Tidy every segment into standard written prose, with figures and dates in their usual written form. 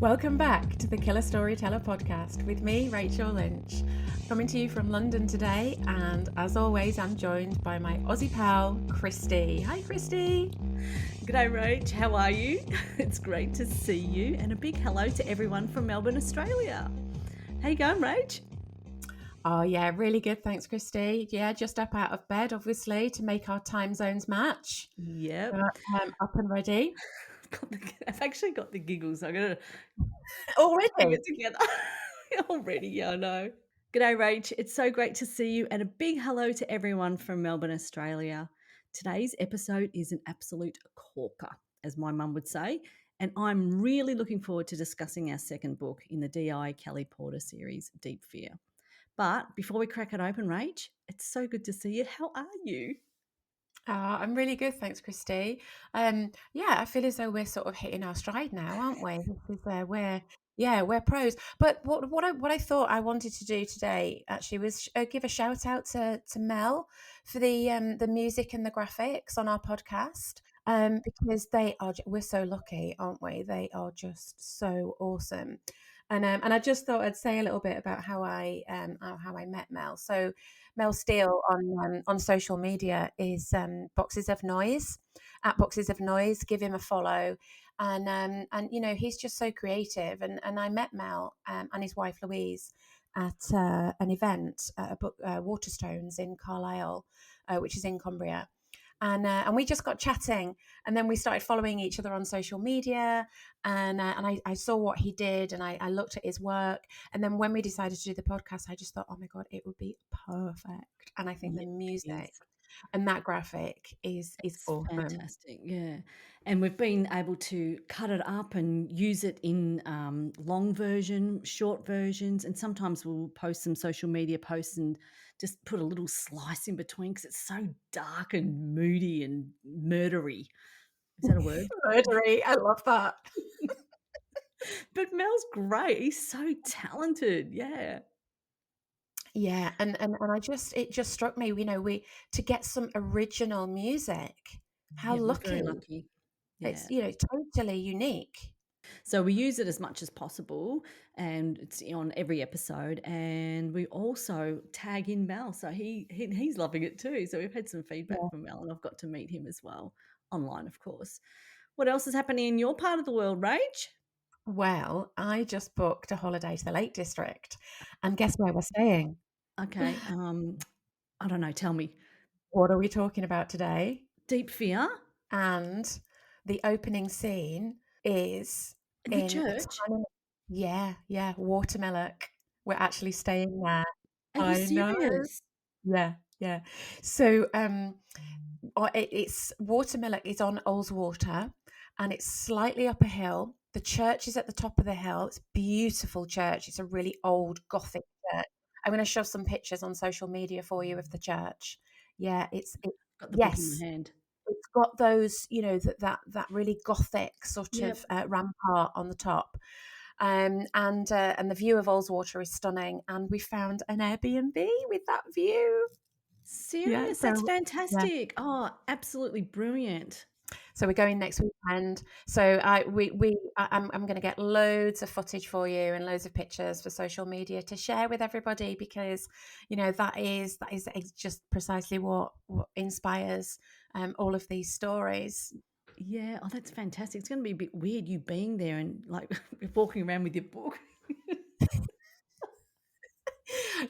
Welcome back to the Killer Storyteller podcast with me, Rachel Lynch, coming to you from London today. And as always, I'm joined by my Aussie pal, Kristy. Hi, Kristy. G'day, Rach. How are you? It's great to see you, and a big hello to everyone from Melbourne, Australia. How you going, Rach? Oh, yeah, really good. Thanks, Kristy. Yeah, just up out of bed, obviously, to make our time zones match. Yep. So, up and ready. I've actually got the giggles. I'm going to Already? it together already. Yeah, I know. G'day, Rach. It's so great to see you, and a big hello to everyone from Melbourne, Australia. Today's episode is an absolute corker, as my mum would say, and I'm really looking forward to discussing our second book in the D.I. Kelly Porter series, Deep Fear. But before we crack it open, Rach, it's so good to see you. How are you? I'm really good, thanks, Kristy. Yeah, I feel as though we're sort of hitting our stride now, aren't we? This is we're pros. But what I thought I wanted to do today actually was give a shout out to Mel for the music and the graphics on our podcast. Because we're so lucky, aren't we? They are just so awesome. And I just thought I'd say a little bit about how I met Mel. So Mel Steele on social media is Boxes of Noise, at Boxes of Noise. Give him a follow, and you know, he's just so creative. And I met Mel and his wife Louise at an event at a book, Waterstones in Carlisle, which is in Cumbria. And we just got chatting, and then we started following each other on social media, and I saw what he did, and I looked at his work, and then when we decided to do the podcast, I just thought, oh my god, it would be perfect. And I think the Yeah, it music is. and that graphic is It's awesome. fantastic, yeah. And we've been able to cut it up and use it in long version, short versions, and sometimes we'll post some social media posts and just put a little slice in between because it's so dark and moody and murdery. Is that a word? Murdery, I love that. But Mel's great. He's so talented. Yeah. Yeah, and it just struck me, you know, we to get some original music. How Yeah, we're very lucky. lucky. Yeah. It's, you know, totally unique. So we use it as much as possible, and it's on every episode. And we also tag in Mel, so he's loving it too. So we've had some feedback from Mel, and I've got to meet him as well online, of course. What else is happening in your part of the world, Rach? Well, I just booked a holiday to the Lake District, and guess where we're staying? Okay, I don't know. Tell me. What are we talking about today? Deep Fear, And the opening scene is the in a church. Watermillock. We're actually staying there. Are you I know. serious? Yeah, yeah. So it's Watermillock is on Ullswater, and it's slightly up a hill. The church is at the top of the hill. It's a beautiful church. It's a really old Gothic church. I'm going to shove some pictures on social media for you of the church. Yeah, Got the book in yes, my hand. it's got those, you know, that really Gothic sort Yep. of rampart on the top. And the view of Ullswater is stunning. And we found an Airbnb with that view. Yeah, Serious? That's so yeah. fantastic. Oh, absolutely brilliant. So we're going next weekend. So I'm going to get loads of footage for you and loads of pictures for social media to share with everybody, because you know that is just precisely what inspires all of these stories. Yeah, oh, that's fantastic. It's going to be a bit weird you being there and like walking around with your book.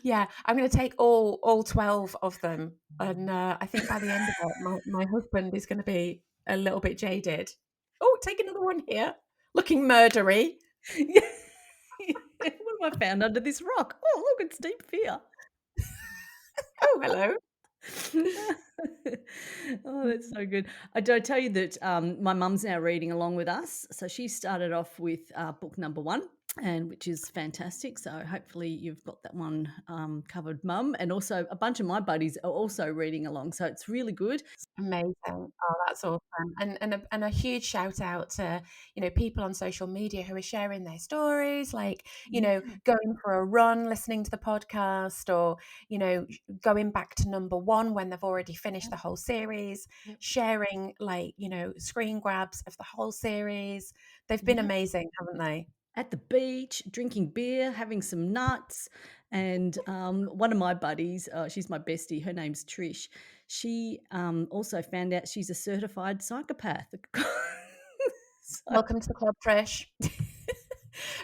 Yeah, I'm going to take all 12 of them, and I think by the end of it, my husband is going to be a little bit jaded. Oh, take another one here, looking murdery. Yeah. What have I found under this rock? Oh, look, it's Deep Fear. Oh, hello. Oh, that's so good. I do tell you that my mum's now reading along with us. So she started off with book number 1, and which is fantastic. So hopefully you've got that one covered, Mum. And also a bunch of my buddies are also reading along. So it's really good. Amazing. Oh, that's awesome. And a huge shout out to, you know, people on social media who are sharing their stories, like, you know, Yeah. going for a run, listening to the podcast, or, you know, going back to number 1 when they've already finished the whole series, Yep. sharing, like, you know, screen grabs of the whole series. They've been Yep. amazing, haven't they? at the beach, drinking beer, having some nuts. And one of my buddies, she's my bestie, her name's Trish. She also found out she's a certified psychopath. So, Welcome to the club, Trish.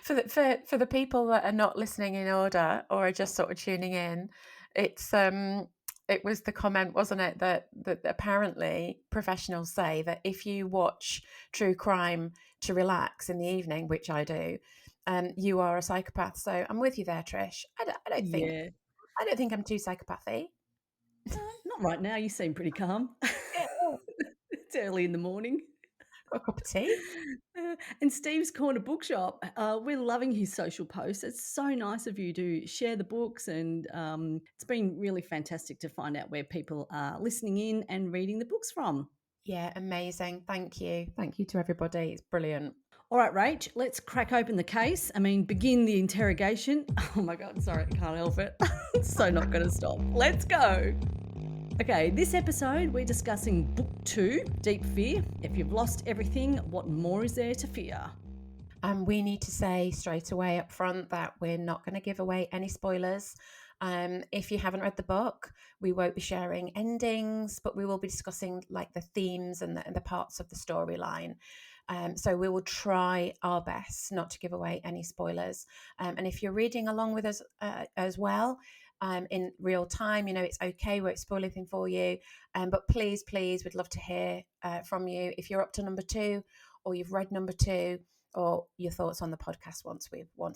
For the people that are not listening in order or are just sort of tuning in, it's it was the comment, wasn't it, that apparently professionals say that if you watch true crime to relax in the evening, which I do, you are a psychopath. So I'm with you there, Trish. yeah, I don't think I'm too psychopathy. not right now. You seem pretty calm. Yeah, It's early in the morning. got a cup of tea. And Steve's Corner Bookshop, we're loving his social posts. It's so nice of you to share the books, and it's been really fantastic to find out where people are listening in and reading the books from. Yeah, amazing. Thank you. Thank you to everybody. It's brilliant. All right, Rach, let's crack open the case. Begin the interrogation. Oh my God, sorry, I can't help it. It's so not going to stop. Let's go. Okay, this episode we're discussing Book 2, Deep Fear. If you've lost everything, what more is there to fear? And we need to say straight away up front that we're not going to give away any spoilers. If you haven't read the book, we won't be sharing endings, but we will be discussing like the themes and the parts of the storyline. So we will try our best not to give away any spoilers. And if you're reading along with us as well, in real time, it's okay, we won't spoil anything for you. But please, we'd love to hear from you if you're up to number 2 or you've read number 2 or your thoughts on the podcast once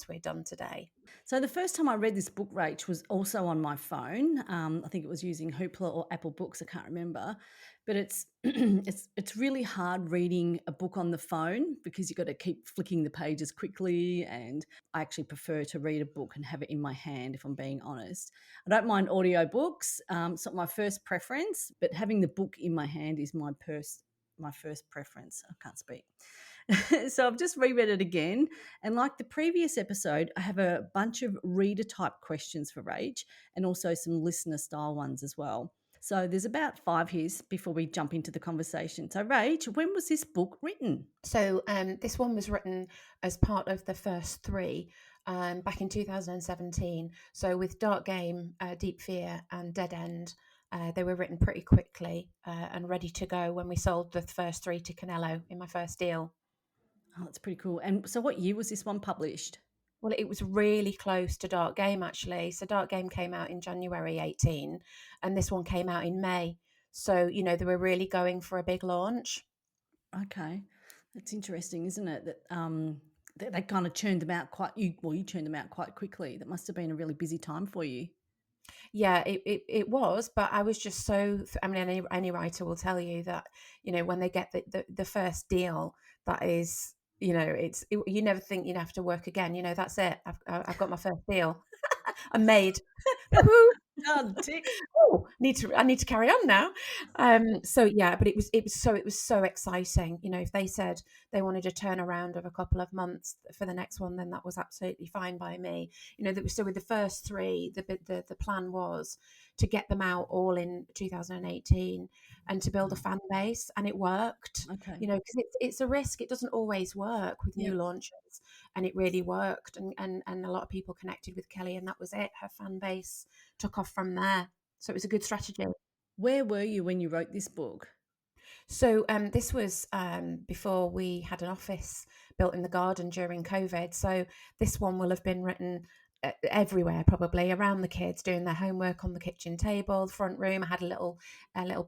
we're done today. So the first time I read this book, Rach, was also on my phone. I think it was using Hoopla or Apple Books. I can't remember, but it's it's really hard reading a book on the phone because you've got to keep flicking the pages quickly. And I actually prefer to read a book and have it in my hand, if I'm being honest. I don't mind audio books. It's not my first preference, but having the book in my hand is my first preference. I can't speak. So I've just reread it again. And like the previous episode, I have a bunch of reader type questions for Rach and also some listener style ones as well. So there's about 5 here before we jump into the conversation. So, Rach, when was this book written? So this one was written as part of the first 3 back in 2017. So with Dark Game, Deep Fear and Dead End, they were written pretty quickly and ready to go when we sold the first 3 to Canelo in my first deal. Oh, that's pretty cool. And so what year was this one published? Well, it was really close to Dark Game, actually. So Dark Game came out in January 18 and this one came out in May. So, they were really going for a big launch. Okay. That's interesting, isn't it? That they kind of churned them out you churned them out quite quickly. That must have been a really busy time for you. Yeah, it was, but I was just so, I mean, any writer will tell you that, when they get the first deal, that is, you never think you'd have to work again. That's it. I've got my first deal. I'm made. Woohoo! Done, tick. Oh, I need to carry on now. So yeah, but it was so exciting. If they said they wanted a turnaround of a couple of months for the next one, then that was absolutely fine by me. So with the first 3, the plan was to get them out all in 2018 and to build a fan base, and it worked. Okay. Because it's a risk. It doesn't always work with new Yep. launches, and it really worked. And a lot of people connected with Kelly, and that was it. Her fan base took off from there. So it was a good strategy. Where were you when you wrote this book? So this was before we had an office built in the garden during COVID. So this one will have been written everywhere, probably around the kids doing their homework on the kitchen table, the front room. I had a little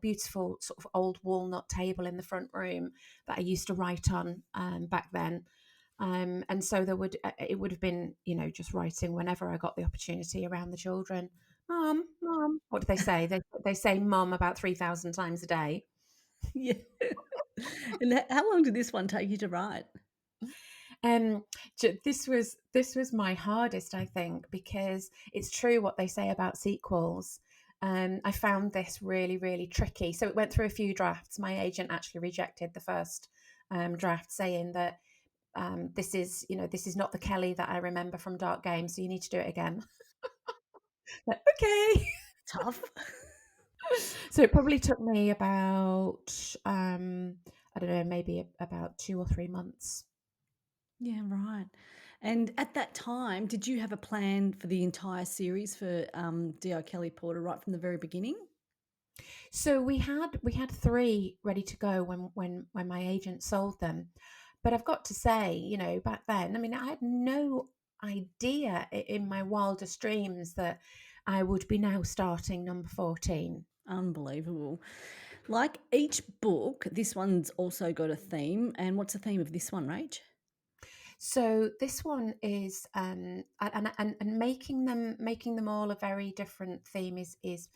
beautiful sort of old walnut table in the front room that I used to write on back then. And so it would have been, just writing whenever I got the opportunity around the children. Mom, what do they say? They say mom about 3,000 times a day. Yeah. And how long did this one take you to write? Um, this was my hardest, I think, because it's true what they say about sequels. I found this really, really tricky. So it went through a few drafts. My agent actually rejected the first draft, saying that this is not the Kelly that I remember from Dark Game, so you need to do it again. Like, okay. Tough. So it probably took me about I don't know, maybe about 2 or 3 months. Yeah, right. And at that time, did you have a plan for the entire series for D.O. Kelly Porter right from the very beginning? So we had three ready to go when my agent sold them. But I've got to say, back then, I mean, I had no idea in my wildest dreams that I would be now starting number 14. Unbelievable. Like each book, this one's also got a theme. And what's the theme of this one, Rach? So this one is and making them all a very different theme is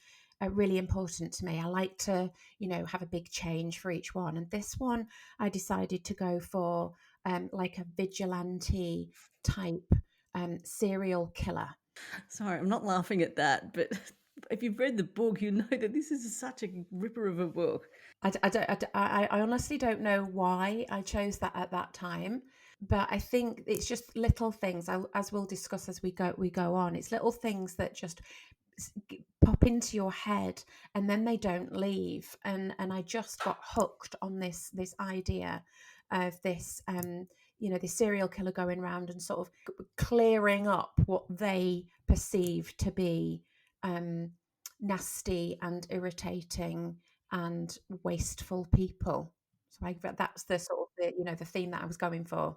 really important to me. I like to have a big change for each one, and this one I decided to go for like a vigilante type serial killer. Sorry, I'm not laughing at that, but if you've read the book, you know that this is such a ripper of a book. I honestly don't know why I chose that at that time, but I think it's just little things. As we'll discuss as we go on. It's little things that just pop into your head, and then they don't leave. And I just got hooked on this idea of this serial killer going around and sort of clearing up what they perceive to be um, nasty and irritating and wasteful people. So that's the sort of the theme that I was going for.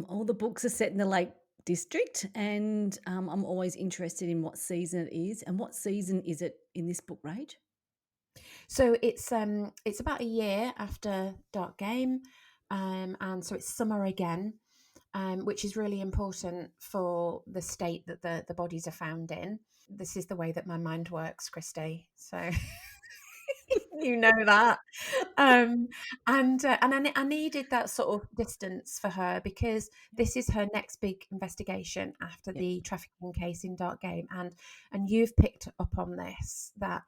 All the books are set in the Lake District, and I'm always interested in what season it is. And what season is it in this book, Rach? So it's about a year after Dark Game, and so it's summer again, which is really important for the state that the bodies are found in. This is the way that my mind works, Kristy. So you know that. Um, and I needed that sort of distance for her because this is her next big investigation after Yep. the trafficking case in Dark Game, and you've picked up on this that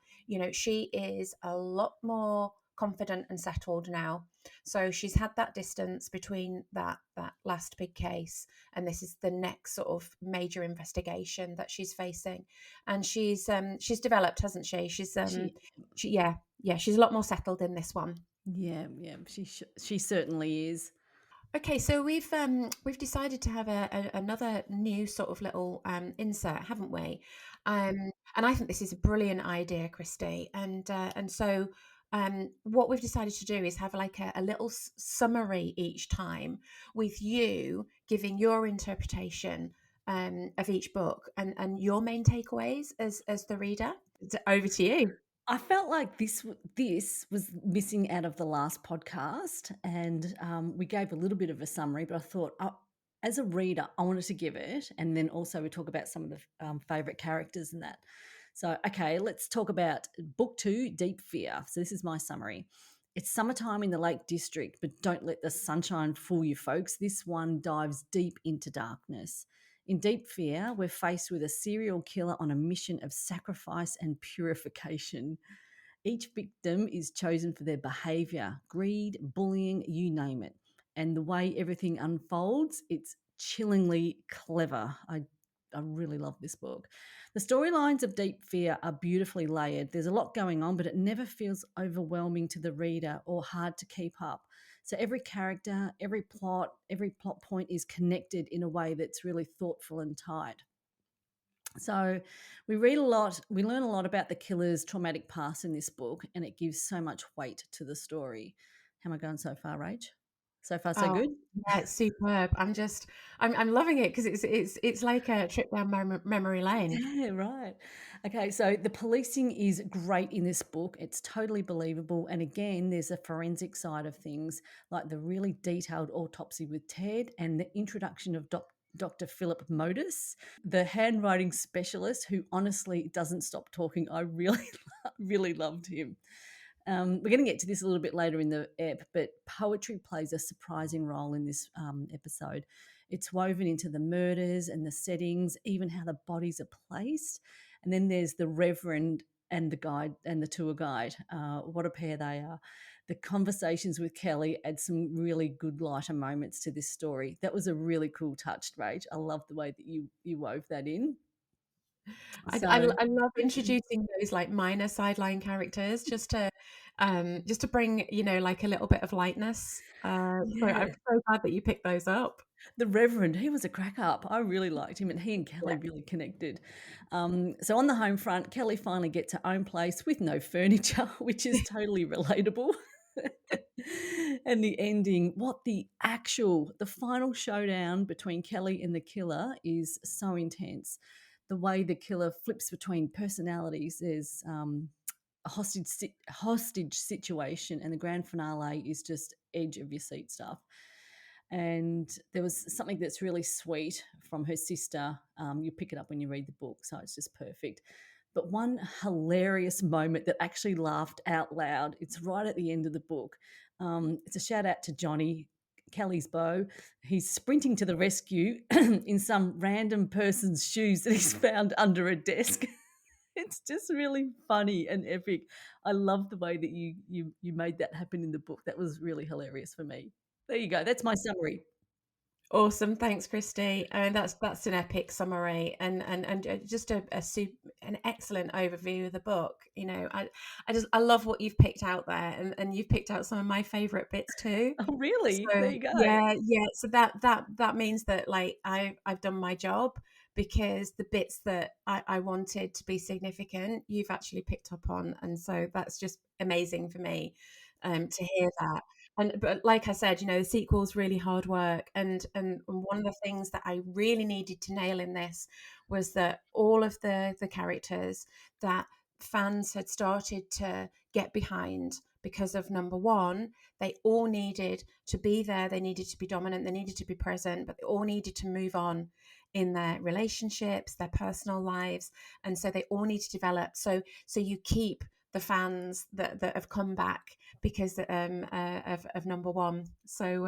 she is a lot more confident and settled now. So she's had that distance between that last big case, and this is the next sort of major investigation that she's facing, and she's developed, hasn't she? She, Yeah, she's a lot more settled in this one. yeah, she certainly is. Okay, so we've decided to have another new sort of little insert, haven't we? And I think this is a brilliant idea, Christy. And what we've decided to do is have like a little summary each time with you giving your interpretation of each book and your main takeaways as the reader. Over to you. I felt like this was missing out of the last podcast, and we gave a little bit of a summary. But I thought, as a reader, I wanted to give it, and then also we talk about some of the favorite characters and that. So, okay, let's talk about book 2, Deep Fear. So this is my summary. It's summertime in the Lake District, but don't let the sunshine fool you, folks. This one dives deep into darkness. In Deep Fear, we're faced with a serial killer on a mission of sacrifice and purification. Each victim is chosen for their behavior, greed, bullying, you name it. And the way everything unfolds, it's chillingly clever. I really love this book. The storylines of Deep Fear are beautifully layered. There's a lot going on, but it never feels overwhelming to the reader or hard to keep up. So every character, every plot point is connected in a way that's really thoughtful and tight. So we read a lot, we learn a lot about the killer's traumatic past in this book, and it gives so much weight to the story. How am I going so far, Rach? So far, so Oh, good? yeah, it's superb. I'm loving it because it's like a trip down memory lane. Yeah, right. Okay, so the policing is great in this book. It's totally believable. And again, there's a forensic side of things, like the really detailed autopsy with Ted and the introduction of Dr. Philip Modus, the handwriting specialist who honestly doesn't stop talking. I really, really loved him. We're going to get to this a little bit later in the ep, but poetry plays a surprising role in this episode. It's woven into the murders and the settings, even how the bodies are placed. And then there's the Reverend and the guide and the tour guide. What a pair they are. The conversations with Kelly add some really good lighter moments to this story. That was a really cool touch, Rach. I love the way that you wove that in. So I love introducing those, like, minor sideline characters just to bring, like, a little bit of lightness. So I'm yeah. so glad that you picked those up. The Reverend, he was a crack up. I really liked him, and he and Yeah. Kelly really connected. So on the home front, Kelly finally gets her own place with no furniture, which is totally relatable. And the ending, the final showdown between Kelly and the killer is so intense. The way the killer flips between personalities is a hostage situation, and the grand finale is just edge of your seat stuff. And there was something that's really sweet from her sister. You pick it up when you read the book, so it's just perfect. But one hilarious moment that actually laughed out loud, it's right at the end of the book. It's a shout out to Johnny, Kelly's beau. He's sprinting to the rescue in some random person's shoes that he's found under a desk. It's just really funny and epic. I love the way that you made that happen in the book. That was really hilarious for me. There you go. That's my summary. Awesome, thanks, Christy. And that's an epic summary and just an excellent overview of the book. I love what you've picked out there, and you've picked out some of my favorite bits too. Oh, really? There So you go. yeah, yeah. So that means that, like, I've done my job, because the bits that I wanted to be significant, you've actually picked up on, and so that's just amazing for me, to hear that. But like I said, the sequel's really hard work, and one of the things that I really needed to nail in this was that all of the characters that fans had started to get behind because of number one, they all needed to be there, they needed to be dominant, they needed to be present, but they all needed to move on in their relationships, their personal lives, and so they all need to develop. So you keep the fans that have come back because of number one. So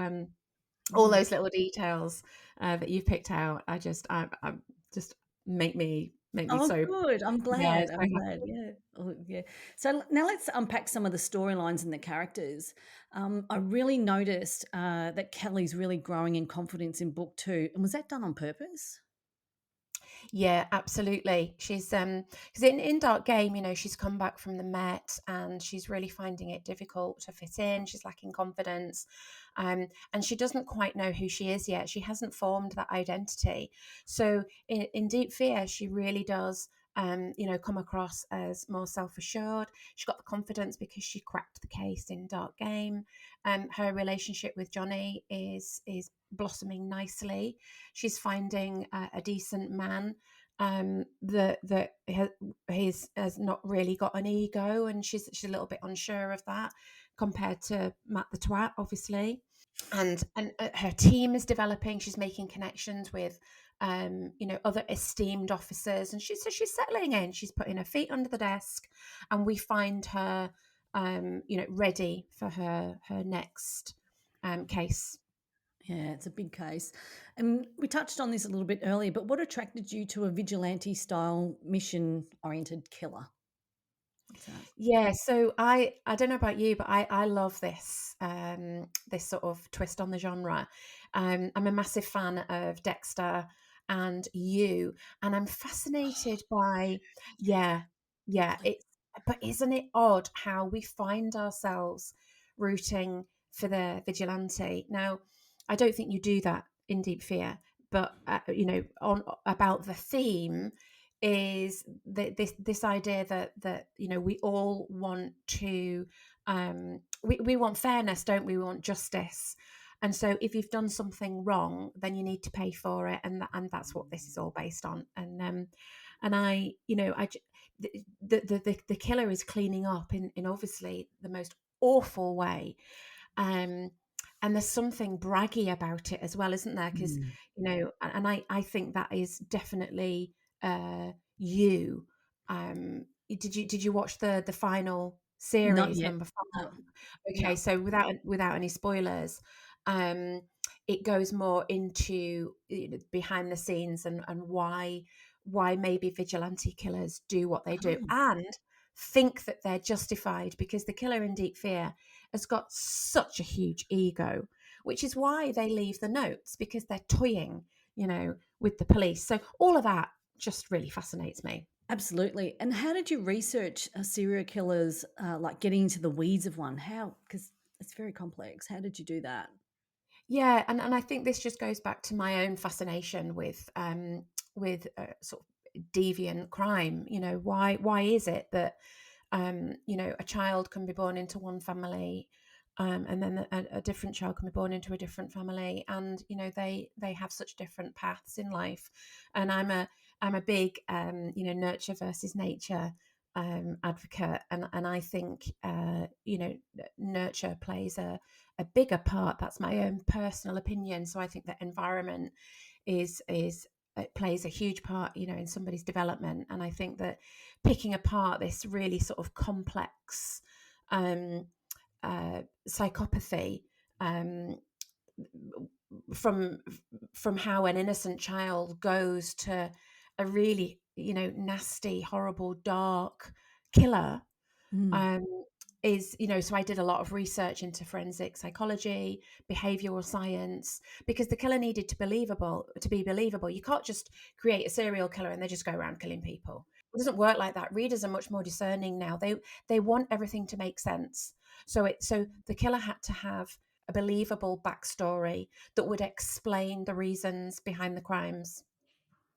all Mm. those little details that you've picked out, I just make me Oh, so, good. I'm yeah, glad. so I'm glad. happy. Yeah. Oh, yeah. So now let's unpack some of the storylines and the characters. I really noticed that Kelly's really growing in confidence in book two. And was that done on purpose? Yeah, absolutely. She's because in Dark Game, she's come back from the Met and she's really finding it difficult to fit in. She's lacking confidence, and she doesn't quite know who she is yet. She hasn't formed that identity. So in Deep Fear, she really does. Come across as more self-assured. She's got the confidence because she cracked the case in Dark Game. Her relationship with Johnny is blossoming nicely. She's finding a decent man, that has not really got an ego, and she's a little bit unsure of that compared to Matt the Twat, obviously. And her team is developing. She's making connections with other esteemed officers, and she's settling in. She's putting her feet under the desk, and we find her ready for her next case. Yeah, it's a big case. And we touched on this a little bit earlier, but what attracted you to a vigilante style mission oriented killer? What's that? Yeah, so I don't know about you, but I love this sort of twist on the genre. I'm a massive fan of Dexter and You, and I'm fascinated by, yeah, yeah. Really? It's But isn't it odd how we find ourselves rooting for the vigilante? Now, I don't think you do that in Deep Fear, but on about the theme is this idea that we all want to, we want fairness, don't we? We want justice, and so if you've done something wrong, then you need to pay for it, and that's what this is all based on. And I you know I j- the killer is cleaning up in obviously the most awful way, um and there's something braggy about it as well, isn't there? Because Mm. and I think that is definitely you. Did you watch the final Not series, yet. number No. 5? Okay, No. so without any spoilers, um it goes more into, behind the scenes, and why maybe vigilante killers do what they do, Oh. and think that they're justified, because the killer in Deep Fear has got such a huge ego, which is why they leave the notes, because they're toying, with the police. So all of that just really fascinates me. Absolutely. And how did you research serial killers, like getting into the weeds of one? How? Because it's very complex. How did you do that? Yeah, and I think this just goes back to my own fascination with sort of deviant crime. You know, why is it that you know, a child can be born into one family, and then a different child can be born into a different family, and you know they have such different paths in life. And I'm a big you know, nurture versus nature advocate, and I think you know, nurture plays a bigger part. That's my own personal opinion. So I think that environment is it plays a huge part, you know, in somebody's development. And I think that picking apart this really sort of complex um, psychopathy, um, from from how an innocent child goes to a really, you know, nasty, horrible, dark killer, Mm. um, is, you know, so I did a lot of research into forensic psychology, behavioral science, because the killer needed to be believable. You can't just create a serial killer and they just go around killing people. It doesn't work like that. Readers are much more discerning now. They want everything to make sense. So the killer had to have a believable backstory that would explain the reasons behind the crimes.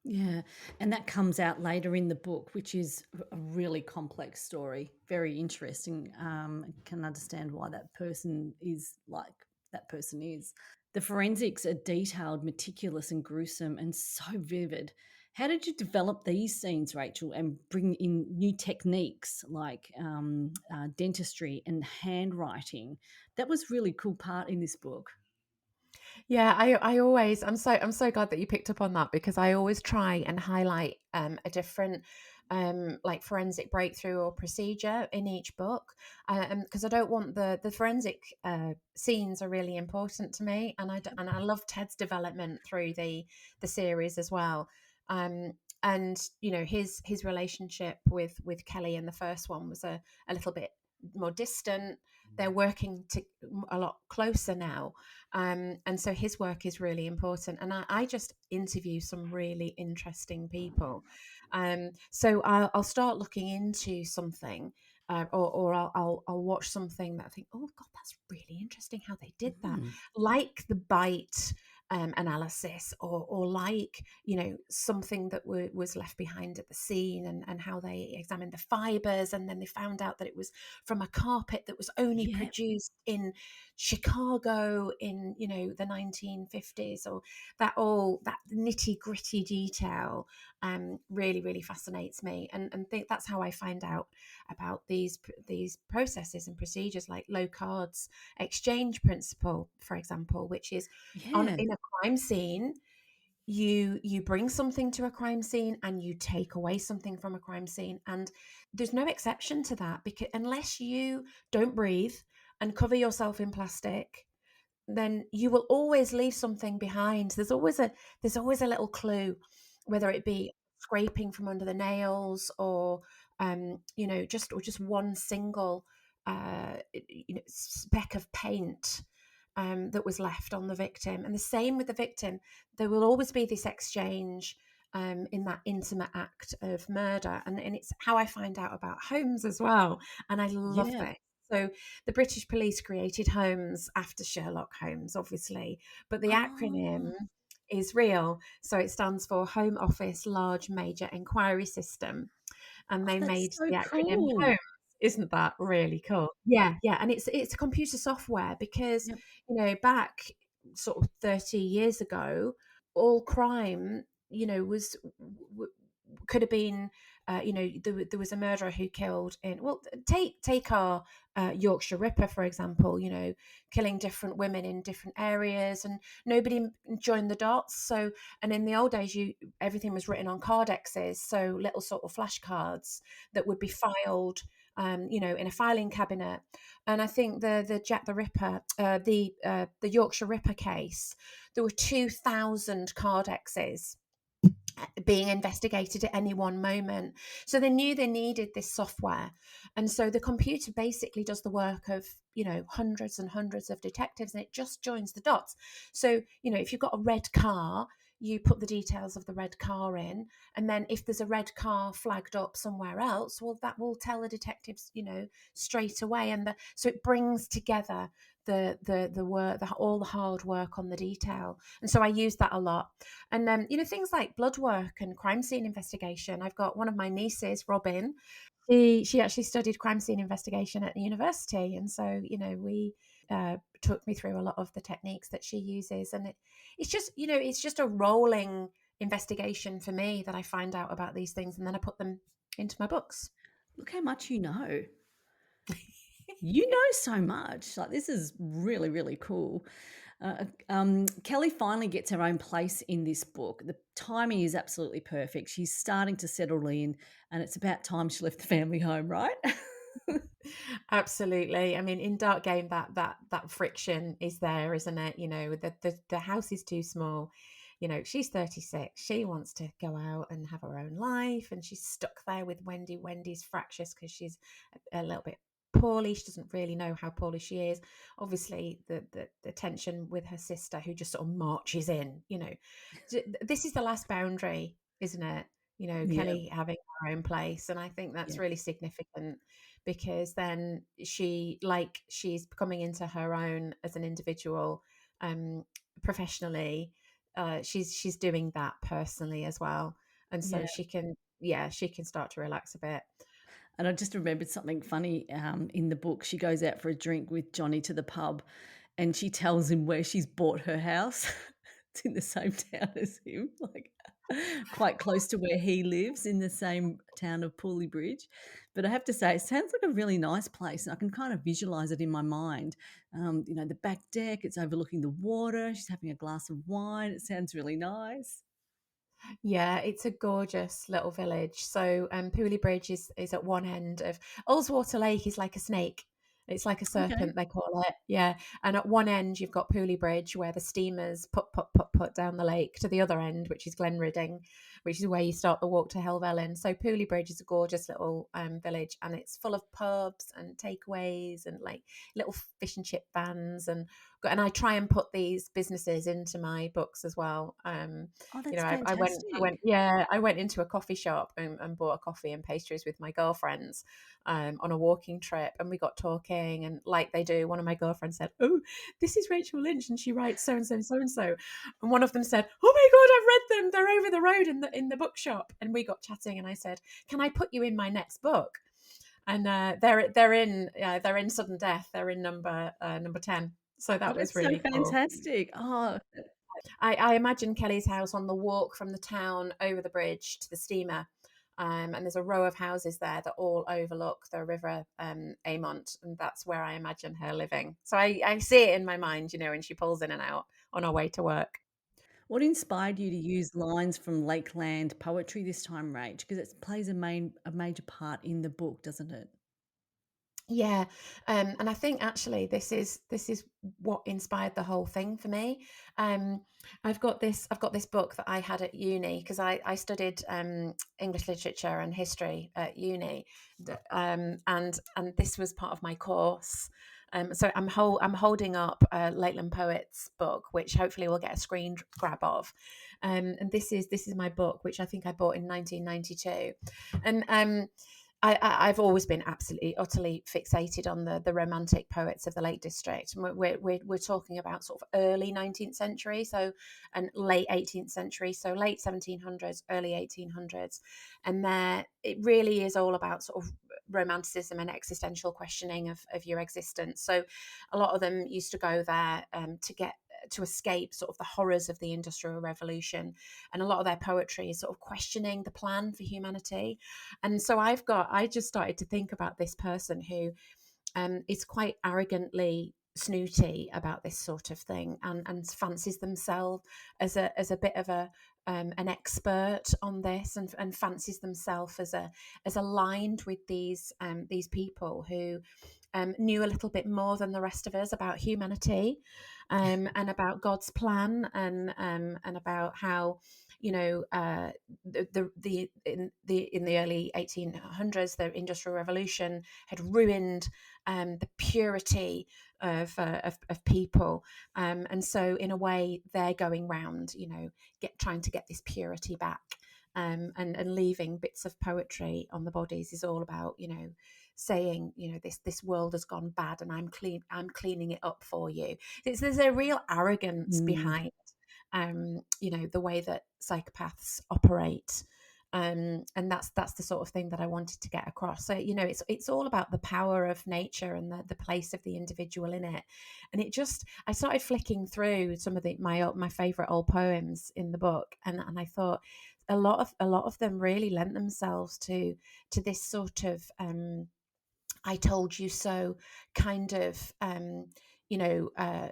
Yeah, and that comes out later in the book, which is a really complex story. Very interesting. I can understand why that person is like that person is. The forensics are detailed, meticulous, and gruesome, and so vivid. How did you develop these scenes, Rachel, and bring in new techniques like dentistry and handwriting? That was really cool part in this book. Yeah, I always I'm so glad that you picked up on that, because I always try and highlight a different like forensic breakthrough or procedure in each book, because I don't want the forensic scenes are really important to me, and and I love Ted's development through the series as well. And you know, his relationship with Kelly in the first one was a little bit more distant. They're working to a lot closer now, and so his work is really important. And I just interview some really interesting people. So I'll start looking into something, or I'll watch something that I think, oh God, that's really interesting how they did that, Mm. like the bite analysis, or like, you know, something that was left behind at the scene, and how they examined the fibers, and then they found out that it was from a carpet that was only Yeah, produced in Chicago in, you know, the 1950s, or that nitty gritty detail really fascinates me, and think that's how I find out about these processes and procedures, like Locard's exchange principle, for example, which is on yeah, in a crime scene. You bring something to a crime scene and you take away something from a crime scene, and there's no exception to that, because unless you don't breathe and cover yourself in plastic, then you will always leave something behind. There's always a little clue, whether it be scraping from under the nails, or you know, just one single you know, speck of paint that was left on the victim. And the same with the victim. There will always be this exchange in that intimate act of murder, and it's how I find out about Holmes as well. And I love yeah. this. So the British police created Holmes after Sherlock Holmes, obviously, but the acronym Oh. is real. So it stands for Home Office Large Major Enquiry System, and Oh, they that's made so the acronym cool. Holmes. Isn't that really cool? Yeah, yeah, and it's computer software, because Yep. you know, back sort of 30 years ago, all crime, you know, could have been, you know, there was a murderer who killed in, well, take our Yorkshire Ripper, for example, you know, killing different women in different areas, and nobody joined the dots. So, and in the old days, you everything was written on cardexes, so little sort of flashcards that would be filed, you know, in a filing cabinet. And I think the Jack the Ripper, the Yorkshire Ripper case, there were 2,000 cardexes being investigated at any one moment. So they knew they needed this software. And so the computer basically does the work of, you know, hundreds and hundreds of detectives, and it just joins the dots. So, you know, if you've got a red car, you put the details of the red car in, and then if there's a red car flagged up somewhere else, well, that will tell the detectives, straight away. And so it brings together the work, all the hard work on the detail. And so I use that a lot. And then things like blood work and crime scene investigation. I've got one of my nieces, Robin. She actually studied crime scene investigation at the university, and so we took me through a lot of the techniques that she uses, and it's just a rolling investigation for me that I find out about these things, and then I put them into my books. Look how much you know. You know so much. Like, this is really, really cool. Kelly finally gets her own place in this book. The timing is absolutely perfect. She's starting to settle in, and it's about time she left the family home, right? Absolutely. I mean, in Dark Game, that friction is there, isn't it? The house is too small. She's 36. She wants to go out and have her own life, and she's stuck there with Wendy. Wendy's fractious because she's a little bit poorly. She doesn't really know how poorly she is. Obviously, the tension with her sister, who just sort of marches in. This is the last boundary, isn't it? Yeah, Kelly having her own place, and I think that's yeah, really significant because then she's coming into her own as an individual, um, professionally. She's doing that personally as well, and so yeah. she can start to relax a bit. And I just remembered something funny in the book. She goes out for a drink with Johnny to the pub, and she tells him where she's bought her house. It's in the same town as him, like quite close to where he lives in the same town of Pooley Bridge. But I have to say, it sounds like a really nice place, and I can kind of visualize it in my mind. The back deck, it's overlooking the water. She's having a glass of wine. It sounds really nice. Yeah, it's a gorgeous little village. So Pooley Bridge is at one end of Ullswater Lake is like a snake. It's like a Okay. serpent, they call it. Yeah. And at one end you've got Pooley Bridge where the steamers put down the lake to the other end, which is Glenridding, which is where you start the walk to Helvellyn. So Pooley Bridge is a gorgeous little village, and it's full of pubs and takeaways and like little fish and chip vans, and I try and put these businesses into my books as well. Oh, that's fantastic. I went into a coffee shop and bought a coffee and pastries with my girlfriends on a walking trip, and we got talking, and like they do, one of my girlfriends said, "Oh, this is Rachel Lynch, and she writes so and so and so and so," and one of them said, "Oh my god, I've read them. They're over the road in the bookshop," and we got chatting, and I said, "Can I put you in my next book?" And they're in sudden death. They're in number 10. So Oh, that was that's so really cool. fantastic. Oh, I imagine Kelly's house on the walk from the town over the bridge to the steamer. And there's a row of houses there that all overlook the river Amont, and that's where I imagine her living. So I see it in my mind, when she pulls in and out on her way to work. what inspired you to use lines from Lakeland poetry this time, Rach? Because it plays a major part in the book, doesn't it? Yeah, and I think actually this is what inspired the whole thing for me. Um, I've got this book that I had at uni because I studied English literature and history at uni, and this was part of my course. So I'm holding up a Lakeland Poets book, which hopefully we'll get a screen grab of, and this is my book, which I think I bought in 1992, and I've always been absolutely, utterly fixated on the romantic poets of the Lake District. We're talking about sort of early 19th century, so and late 18th century, so late 1700s, early 1800s, and there it really is all about sort of romanticism and existential questioning of your existence. So a lot of them used to go there to escape sort of the horrors of the Industrial Revolution, and a lot of their poetry is sort of questioning the plan for humanity. And so I just started to think about this person who is quite arrogantly snooty about this sort of thing, and fancies themselves as a bit of an expert on this, and fancies themselves as aligned with these people who knew a little bit more than the rest of us about humanity, and about God's plan, and about how in the early 1800s, the Industrial Revolution had ruined the purity of people, and so in a way they're going round, trying to get this purity back. And leaving bits of poetry on the bodies is all about, saying, this world has gone bad, and I'm cleaning it up for you. There's a real arrogance Mm. behind, the way that psychopaths operate. And that's the sort of thing that I wanted to get across. So, it's all about the power of nature and the place of the individual in it. And I started flicking through some of my favorite old poems in the book, and I thought a lot of them really lent themselves to this sort of I told you so kind of you know uh,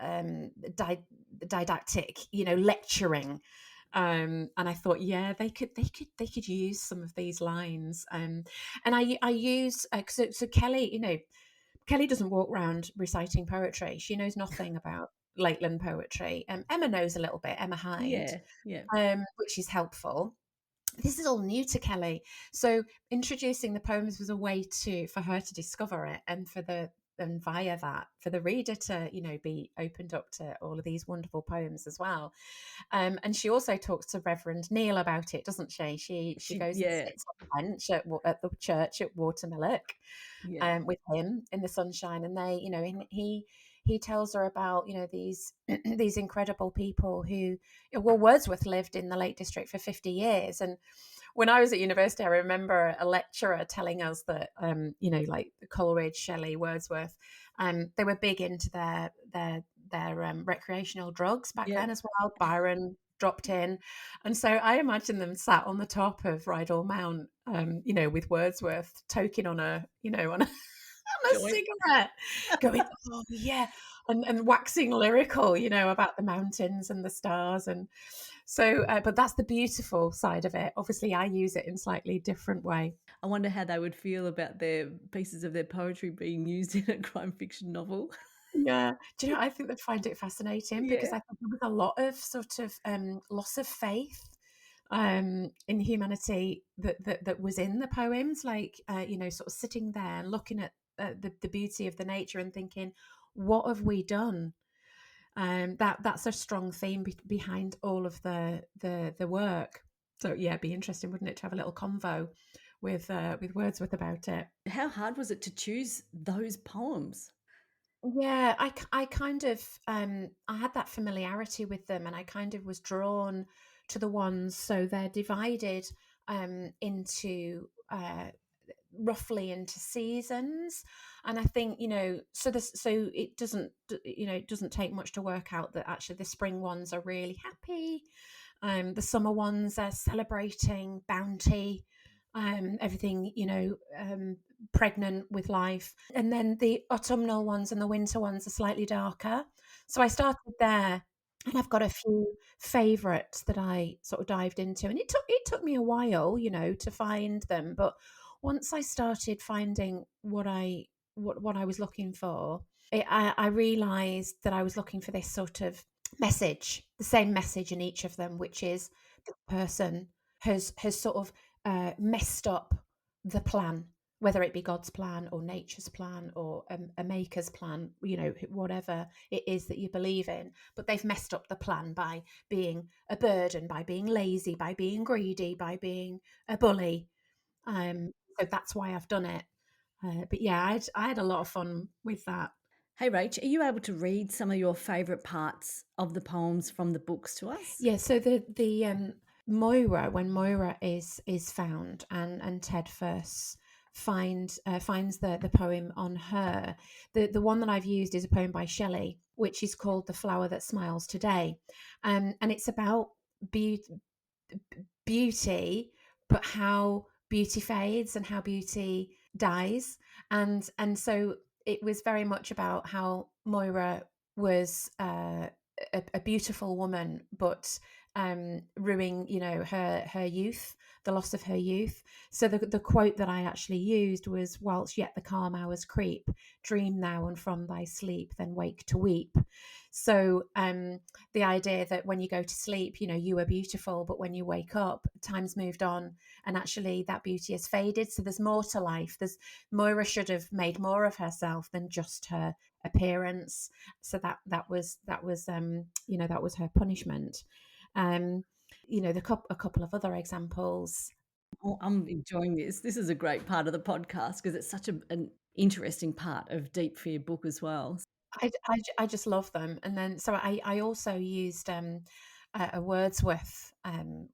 um, di- didactic, lecturing. And I thought, yeah, they could use some of these lines. And I use so Kelly, Kelly doesn't walk around reciting poetry. She knows nothing about Lakeland poetry. Emma knows a little bit. Emma Hyde, Yeah, yeah. which is helpful. This is all new to Kelly. So introducing the poems was a way for her to discover it, and via that for the reader to, be opened up to all of these wonderful poems as well. And she also talks to Reverend Neil about it, doesn't she? She goes and Yeah, sits on the bench at the church at Watermillock, yeah, with him in the sunshine, and and he tells her about, these these incredible people who, well, Wordsworth lived in the Lake District for 50 years. And when I was at university, I remember a lecturer telling us that, like Coleridge, Shelley, Wordsworth, they were big into their recreational drugs back yeah. then as well. Byron dropped in, and so I imagine them sat on the top of Rydal Mount, with Wordsworth toking on a Joint. cigarette, going, oh yeah, and waxing lyrical, about the mountains and the stars. And so, but that's the beautiful side of it. Obviously, I use it in slightly different way. I wonder how they would feel about their pieces of their poetry being used in a crime fiction novel. Yeah. Do you know, I think they'd find it fascinating, because Yeah. I think there was a lot of sort of loss of faith in humanity that was in the poems, like, sort of sitting there and looking at the beauty of the nature and thinking, what have we done? That's a strong theme behind all of the work. So yeah, it'd be interesting, wouldn't it, to have a little convo with Wordsworth about it. How hard was it to choose those poems? Yeah, I kind of I had that familiarity with them, and I kind of was drawn to the ones. So they're divided into roughly into seasons. And I think, so it doesn't take much to work out that actually the spring ones are really happy. The summer ones are celebrating bounty, everything, pregnant with life. And then the autumnal ones and the winter ones are slightly darker. So I started there, and I've got a few favorites that I sort of dived into. And it took me a while, to find them. But once I started finding what I was looking for, I realized that I was looking for this sort of message, the same message in each of them, which is the person has sort of messed up the plan, whether it be God's plan or nature's plan or a maker's plan, whatever it is that you believe in. But they've messed up the plan by being a burden, by being lazy, by being greedy, by being a bully. So that's why I've done it. But yeah, I had a lot of fun with that. Hey, Rach, are you able to read some of your favourite parts of the poems from the books to us? Yeah, so the Moira, when Moira is found, and Ted first finds the poem on her. The one that I've used is a poem by Shelley, which is called "The Flower That Smiles Today," and it's about beauty, beauty, but how beauty fades and how beauty dies. And so it was very much about how Moira was a beautiful woman, but ruining, her youth, the loss of her youth. So the quote that I actually used was, "Whilst yet the calm hours creep, dream thou, and from thy sleep then wake to weep." So the idea that when you go to sleep, you are beautiful, but when you wake up, time's moved on, and actually that beauty has faded. So there's more to life. There's Moira should have made more of herself than just her appearance. So that was her punishment. Um, a couple of other examples. Oh, I'm enjoying this. This is a great part of the podcast because it's such an interesting part of Deep Fear book as well. I just love them. And then so I also used a Wordsworth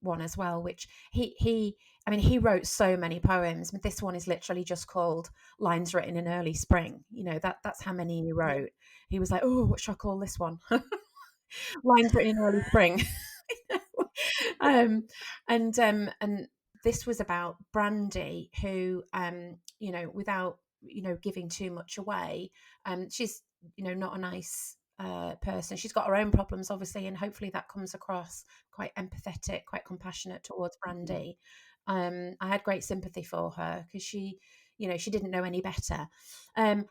one as well, which he wrote so many poems, but this one is literally just called Lines Written in Early Spring. That's how many he Yeah. wrote. He was like, oh, what should I call this one? Lines Written in Early Spring. um, and this was about Brandy, who without giving too much away, she's not a nice person. She's got her own problems, obviously, and hopefully that comes across quite empathetic, quite compassionate towards Mhm. Brandy. I had great sympathy for her because she didn't know any better.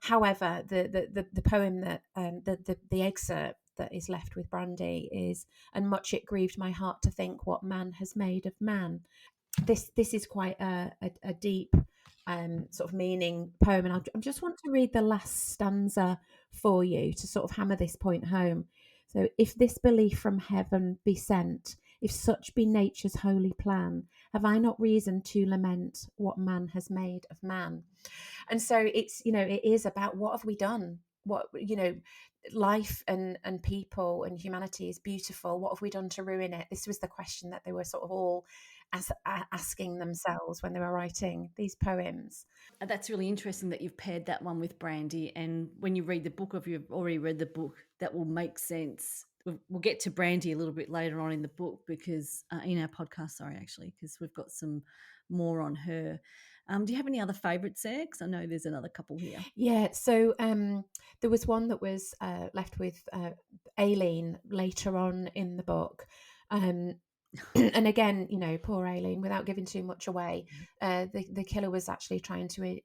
However, the poem that the excerpt that is left with Brandy is, "And much it grieved my heart to think what man has made of man." This is quite a deep sort of meaning poem, and I just want to read the last stanza for you to sort of hammer this point home. So, "If this belief from heaven be sent, if such be nature's holy plan, have I not reason to lament what man has made of man?" And so it is about, what have we done? What, life and people and humanity is beautiful. What have we done to ruin it? This was the question that they were sort of all asking themselves when they were writing these poems. That's really interesting that you've paired that one with Brandy. And when you read the book, or if you've already read the book, that will make sense. We'll get to Brandy a little bit later on in the book because in our podcast, sorry, actually, because we've got some more on her. Do you have any other favourites there? Because I know there's another couple here. Yeah, so there was one that was left with Aileen later on in the book. Um, and again, poor Aileen, without giving too much away, the killer was actually trying to,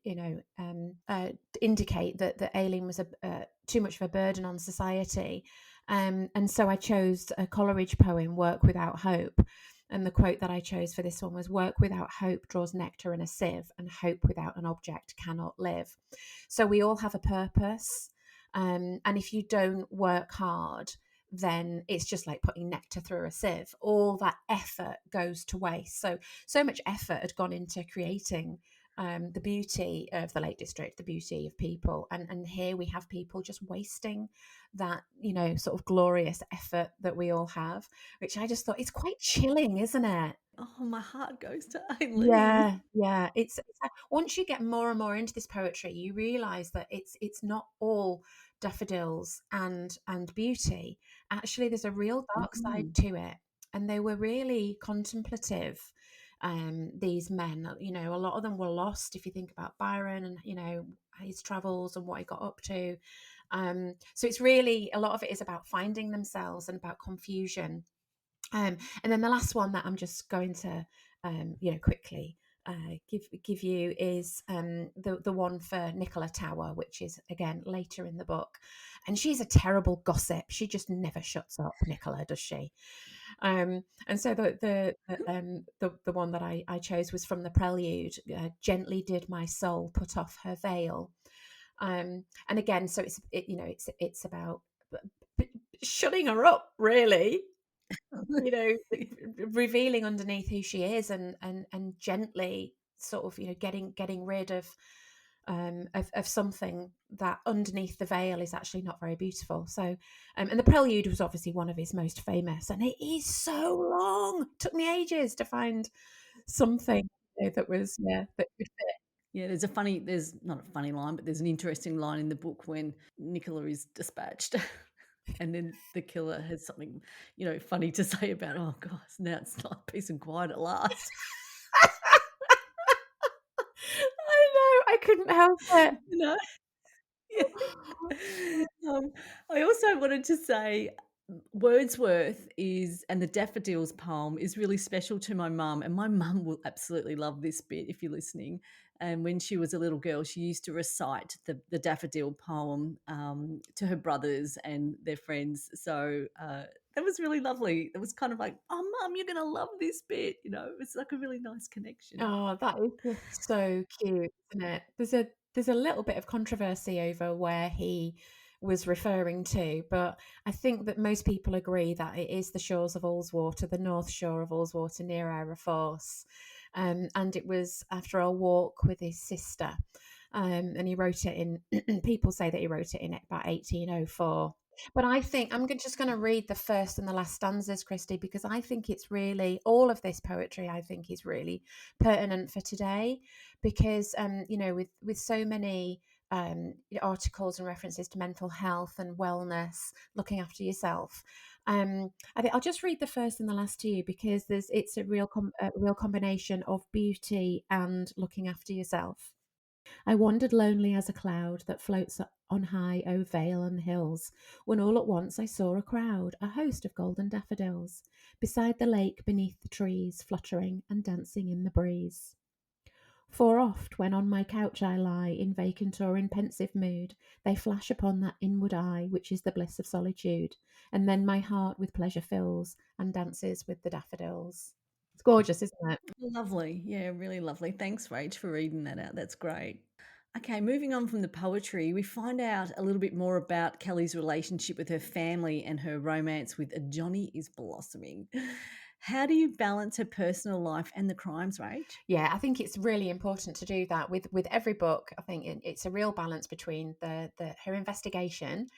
indicate that Aileen was too much of a burden on society. And so I chose a Coleridge poem, "Work Without Hope." And the quote that I chose for this one was, "Work without hope draws nectar in a sieve, and hope without an object cannot live." So we all have a purpose. And if you don't work hard, then it's just like putting nectar through a sieve. All that effort goes to waste. So much effort had gone into creating the beauty of the Lake District, the beauty of people, and here we have people just wasting that sort of glorious effort that we all have, which I just thought, it's quite chilling, isn't it? Oh, my heart goes to Eileen. Yeah, yeah. Once you get more and more into this poetry, you realise that it's not all daffodils and beauty. Actually, there's a real dark side Mhm. to it, and they were really contemplative. These men, a lot of them were lost. If you think about Byron and his travels and what he got up to, so it's really, a lot of it is about finding themselves and about confusion. And then the last one that I'm just going to, quickly give you is the one for Nicola Tower, which is again later in the book, and she's a terrible gossip. She just never shuts up, Nicola, does she? And so the one that I chose was from the Prelude. "Gently did my soul put off her veil." And again, so it's about shutting her up, really, you know, revealing underneath who she is, and gently sort of, getting rid of something that underneath the veil is actually not very beautiful. So, and the Prelude was obviously one of his most famous, and it is so long. It took me ages to find something that was, that could fit. Yeah, there's not a funny line, but there's an interesting line in the book when Nicola is dispatched. And then the killer has something, funny to say about, "Oh gosh, now it's like peace and quiet at last." I know, I couldn't help it. You know? Yeah. I also wanted to say, Wordsworth is and the Daffodils poem is really special to my mum, and my mum will absolutely love this bit if you're listening. And when she was a little girl, she used to recite the Daffodil poem to her brothers and their friends. So that was really lovely. It was kind of like, "Oh, mum, you're going to love this bit." You know, it's like a really nice connection. Oh, that is just so cute, isn't it? There's a little bit of controversy over where he was referring to, but I think that most people agree that it is the shores of Ullswater, the north shore of Ullswater near Ara Force. And it was after a walk with his sister. And he wrote it in, people say that he wrote it in about 1804. But I think I'm just going to read the first and the last stanzas, Christy, because I think it's really all of this poetry. I think is really pertinent for today, because with so many articles and references to mental health and wellness, looking after yourself. I think I'll just read the first and the last to you because it's a real combination of beauty and looking after yourself. I wandered lonely as a cloud that floats on high o'er vale and hills, when all at once I saw a crowd, a host of golden daffodils, beside the lake beneath the trees, fluttering and dancing in the breeze. For oft, when on my couch I lie, in vacant or in pensive mood, they flash upon that inward eye which is the bliss of solitude, and then my heart with pleasure fills, and dances with the daffodils. It's gorgeous, isn't it? Lovely. Yeah, really lovely. Thanks, Rach, for reading that out. That's great. Okay, moving on from the poetry, we find out a little bit more about Kelly's relationship with her family and her romance with Johnny is blossoming. How do you balance her personal life and the crimes, Rach? Yeah, I think it's really important to do that with every book. I think it's a real balance between the her investigation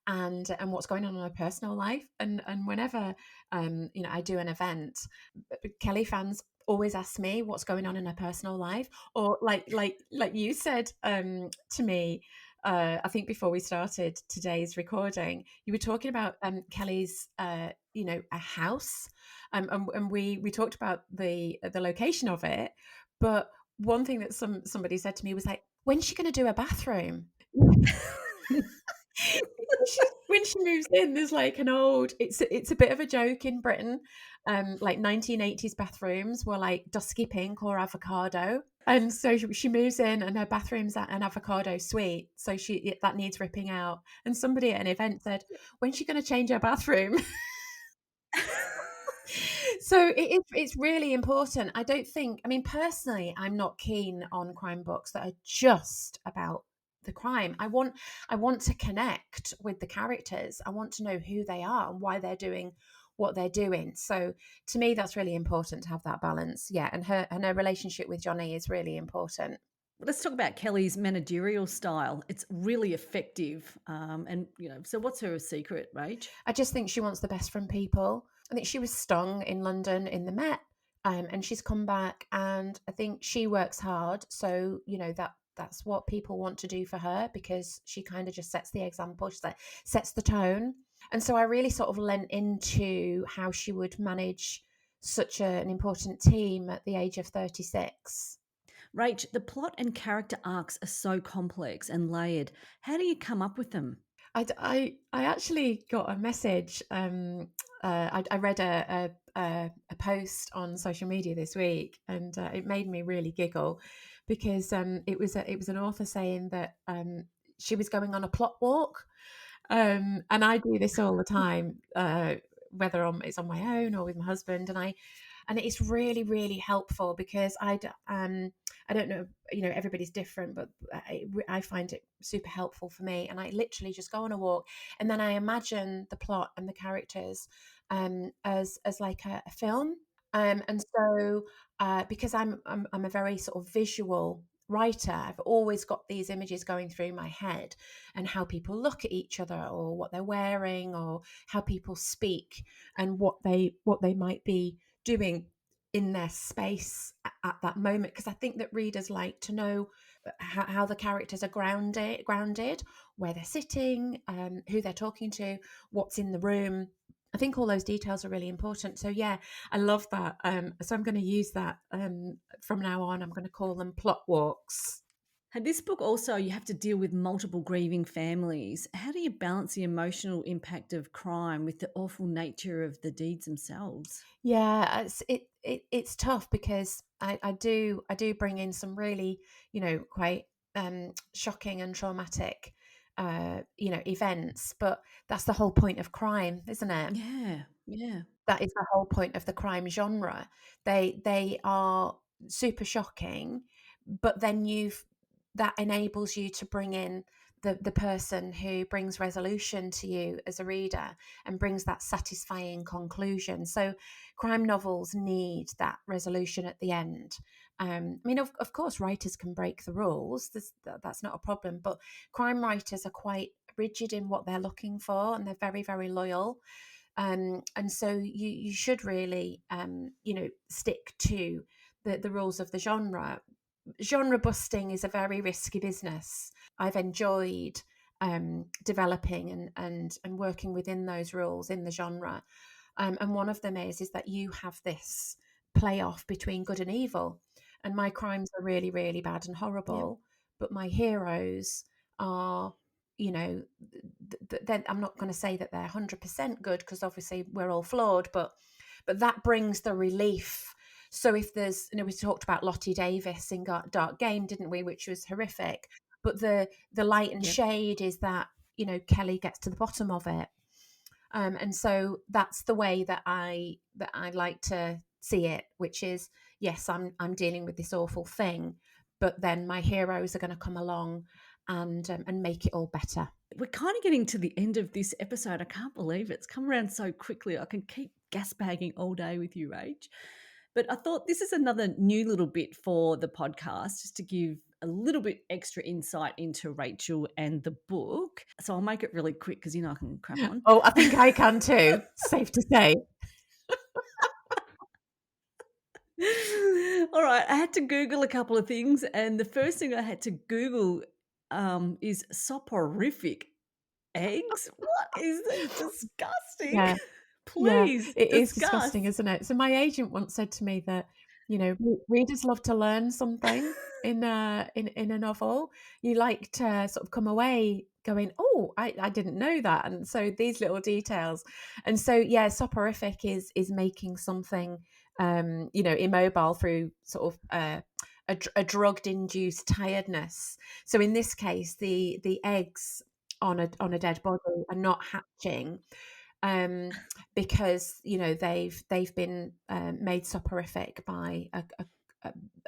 and what's going on in her personal life. And whenever I do an event, Kelly fans always ask me what's going on in her personal life, or like you said to me. I think before we started today's recording, you were talking about Kelly's, a house, and we talked about the location of it. But one thing that somebody said to me was like, "When's she going to do a bathroom?" When she moves in, there's like an old. It's a bit of a joke in Britain. Like 1980s bathrooms were like dusky pink or avocado, and so she moves in, and her bathroom's at an avocado suite. So that needs ripping out. And somebody at an event said, "When's she going to change her bathroom?" So it's really important. I don't think, I mean, personally, I'm not keen on crime books that are just about the crime. I want to connect with the characters. I want to know who they are and why they're doing what they're doing. So to me, that's really important to have that balance. Yeah, and her relationship with Johnny is really important. Let's talk about Kelly's managerial style. It's really effective. So what's her secret, Rach? I just think she wants the best from people. I think she was stung in London in the Met, and she's come back, and I think she works hard. So that's what people want to do for her, because she kind of just sets the example. She's like sets the tone, and so I really sort of lent into how she would manage an important team at the age of 36. Rach, the plot and character arcs are so complex and layered. How do you come up with them? I actually got a message. I read a post on social media this week, and it made me really giggle, because it was an author saying that she was going on a plot walk, and I do this all the time, whether it's on my own or with my husband, and it's really really helpful, because I don't know, everybody's different, but I find it super helpful for me. And I literally just go on a walk, and then I imagine the plot and the characters as like a film. And so because I'm a very sort of visual writer, I've always got these images going through my head, and how people look at each other, or what they're wearing, or how people speak, and what they might be doing in their space at that moment, because I think that readers like to know how the characters are grounded, where they're sitting, who they're talking to, what's in the room. I think all those details are really important. So yeah, I love that. So I'm going to use that from now on. I'm going to call them plot walks. And this book also, you have to deal with multiple grieving families. How do you balance the emotional impact of crime with the awful nature of the deeds themselves? Yeah, it's tough because I do bring in some really, quite shocking and traumatic events, but that's the whole point of crime, isn't it? Yeah, yeah, That is the whole point of the crime genre. They are super shocking, but then you've that enables you to bring in the person who brings resolution to you as a reader and brings that satisfying conclusion. So crime novels need that resolution at the end. I mean, of course, writers can break the rules. That's not a problem. But crime writers are quite rigid in what they're looking for, and they're very, very loyal. And so you should really stick to the rules of the genre. Genre busting is a very risky business. I've enjoyed developing and working within those rules in the genre. And one of them is that you have this playoff between good and evil. And my crimes are really, really bad and yep, horrible, but my heroes are, then I'm not going to say that they're 100% good because obviously we're all flawed, but that brings the relief. So if there's, we talked about Lottie Davis in Dark Game, didn't we, which was horrific. But the light and yep. shade is that Kelly gets to the bottom of it. And so that's the way that I like to see it, which is, yes, I'm dealing with this awful thing, but then my heroes are going to come along and make it all better. We're kind of getting to the end of this episode. I can't believe it. It's come around so quickly. I can keep gas bagging all day with you, Rach. But I thought this is another new little bit for the podcast, just to give a little bit extra insight into Rachel and the book. So I'll make it really quick because I can crack on. Oh, I think I can too. Safe to say. All right, I had to Google a couple of things, and the first thing I had to Google is soporific eggs. What is this? Disgusting. Yeah. Yeah, Please it is discuss. disgusting, isn't it? So my agent once said to me that, readers love to learn something in a novel. You like to sort of come away going, "Oh, I didn't know that." And so these little details. And so yeah, soporific is making something immobile through sort of a drugged induced tiredness. So in this case, the eggs on a dead body are not hatching, because they've been made soporific by a,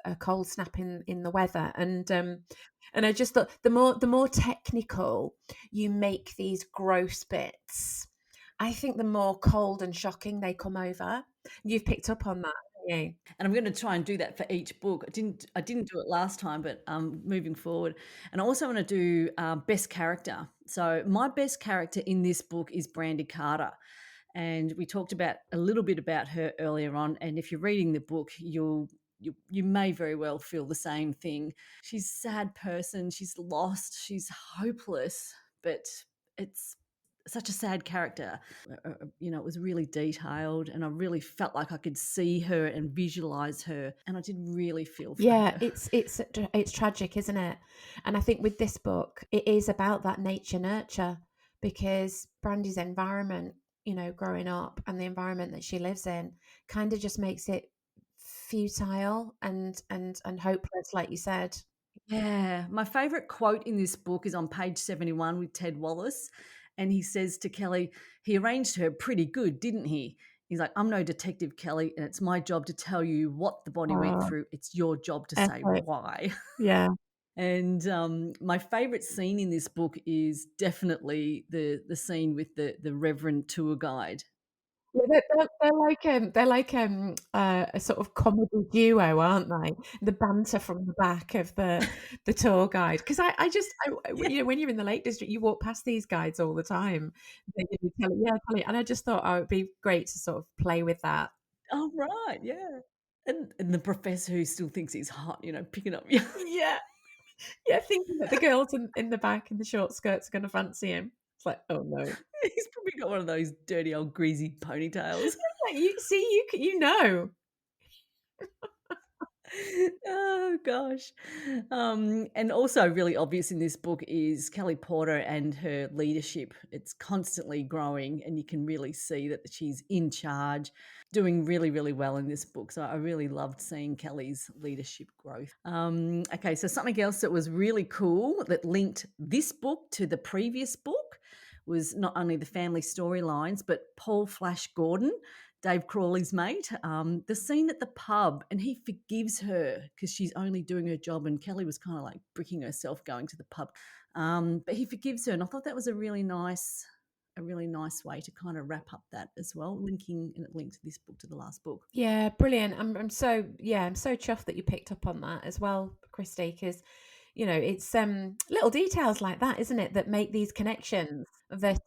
a cold snap in the weather, and I just thought the more technical you make these gross bits, I think the more cold and shocking they come over. You've picked up on that, haven't you? And I'm going to try and do that for each book. I didn't do it last time, but moving forward. And I also want to do best character. So my best character in this book is Brandy Carter. And we talked about a little bit about her earlier on. And if you're reading the book, you may very well feel the same thing. She's a sad person. She's lost. She's hopeless, but it's such a sad character. It was really detailed, and I really felt like I could see her and visualize her, and I did really feel for Yeah, her. it's tragic, isn't it? And I think with this book, it is about that nature nurture, because Brandy's environment, growing up, and the environment that she lives in kind of just makes it futile and hopeless, like you said. Yeah, my favorite quote in this book is on page 71 with Ted Wallace. And he says to Kelly, he arranged her pretty good, didn't he? He's like, I'm no detective, Kelly, and it's my job to tell you what the body went Oh, through. It's your job to say epic. why. Yeah. And my favorite scene in this book is definitely the scene with the Reverend tour guide. Yeah, they're like a sort of comedy duo, aren't they? The banter from the back of the tour guide. Because I just Yeah. when you're in the Lake District, you walk past these guides all the time. They give you telly, and I just thought, oh, it'd be great to sort of play with that. Oh, right. Yeah. And the professor who still thinks he's hot, picking up. Yeah. Yeah, yeah, thinking that the girls in the back in the short skirts are going to fancy him. It's like, oh no. He's probably got one of those dirty old greasy ponytails. Like, you see, you know. Oh gosh. And also really obvious in this book is Kelly Porter and her leadership. It's constantly growing and you can really see that she's in charge, doing really, really well in this book. So I really loved seeing Kelly's leadership growth. Okay, so something else that was really cool that linked this book to the previous book was not only the family storylines, but Paul Flash Gordon, Dave Crawley's mate, the scene at the pub, and he forgives her because she's only doing her job, and Kelly was kind of like bricking herself going to the pub, but he forgives her, and I thought that was a really nice way to kind of wrap up that as well, linking and it linked this book to the last book. Yeah, brilliant. I'm so I'm so chuffed that you picked up on that as well, Kristy, because it's little details like that, isn't it, that make these connections that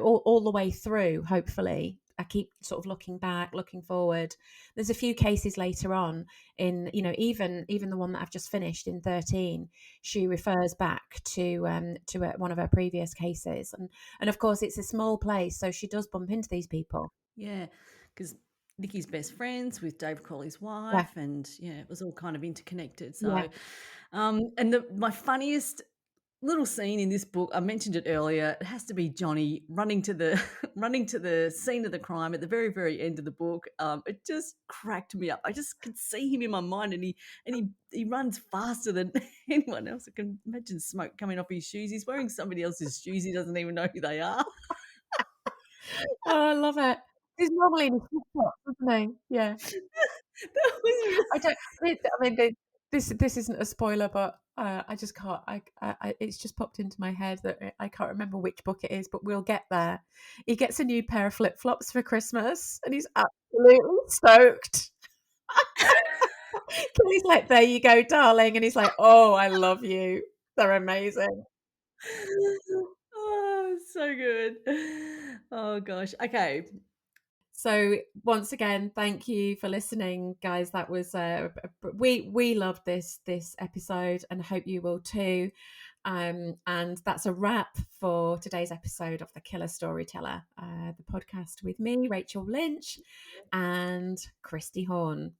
all the way through. Hopefully, I keep sort of looking back, looking forward. There's a few cases later on in even the one that I've just finished in 13. She refers back to one of her previous cases, and of course it's a small place, so she does bump into these people. Yeah, because Nikki's best friends with Dave Crawley's Yeah, wife, and yeah, it was all kind of interconnected. yeah. So, and my funniest little scene in this book, I mentioned it earlier. It has to be Johnny running to the running to the scene of the crime at the very, very end of the book. It just cracked me up. I just could see him in my mind, and he runs faster than anyone else. I can imagine smoke coming off his shoes. He's wearing somebody else's shoes. He doesn't even know who they are. Oh, I love it. He's normally in his flip-flops, isn't he? Yeah. That was really This isn't a spoiler, but I just can't. It's just popped into my head that I can't remember which book it is, but we'll get there. He gets a new pair of flip flops for Christmas, and he's absolutely stoked. He's like, "There you go, darling," and he's like, "Oh, I love you. They're amazing." Oh, so good. Oh gosh. Okay. So once again, thank you for listening, guys. That was we loved this episode, and hope you will too. And that's a wrap for today's episode of the Killer Storyteller, the podcast with me, Rachel Lynch, and Kristy Horne.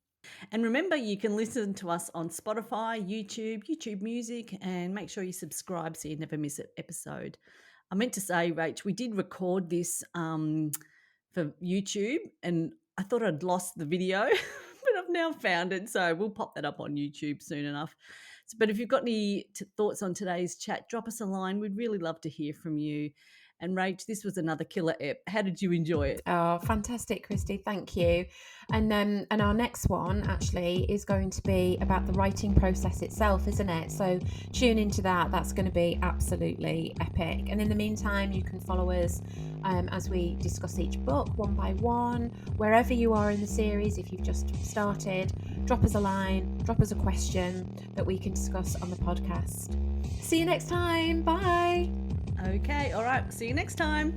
And remember, you can listen to us on Spotify, YouTube Music, and make sure you subscribe so you never miss an episode. I meant to say, Rach, we did record this for YouTube, and I thought I'd lost the video, but I've now found it. So we'll pop that up on YouTube soon enough. But if you've got any thoughts on today's chat, drop us a line. We'd really love to hear from you. And Rach, this was another killer ep. How did you enjoy it? Oh, fantastic, Kristy. Thank you. And our next one actually is going to be about the writing process itself, isn't it? So tune into that. That's going to be absolutely epic. And in the meantime, you can follow us as we discuss each book one by one, wherever you are in the series. If you've just started, drop us a line, drop us a question that we can discuss on the podcast. See you next time. Bye. Okay, all right. See you next time.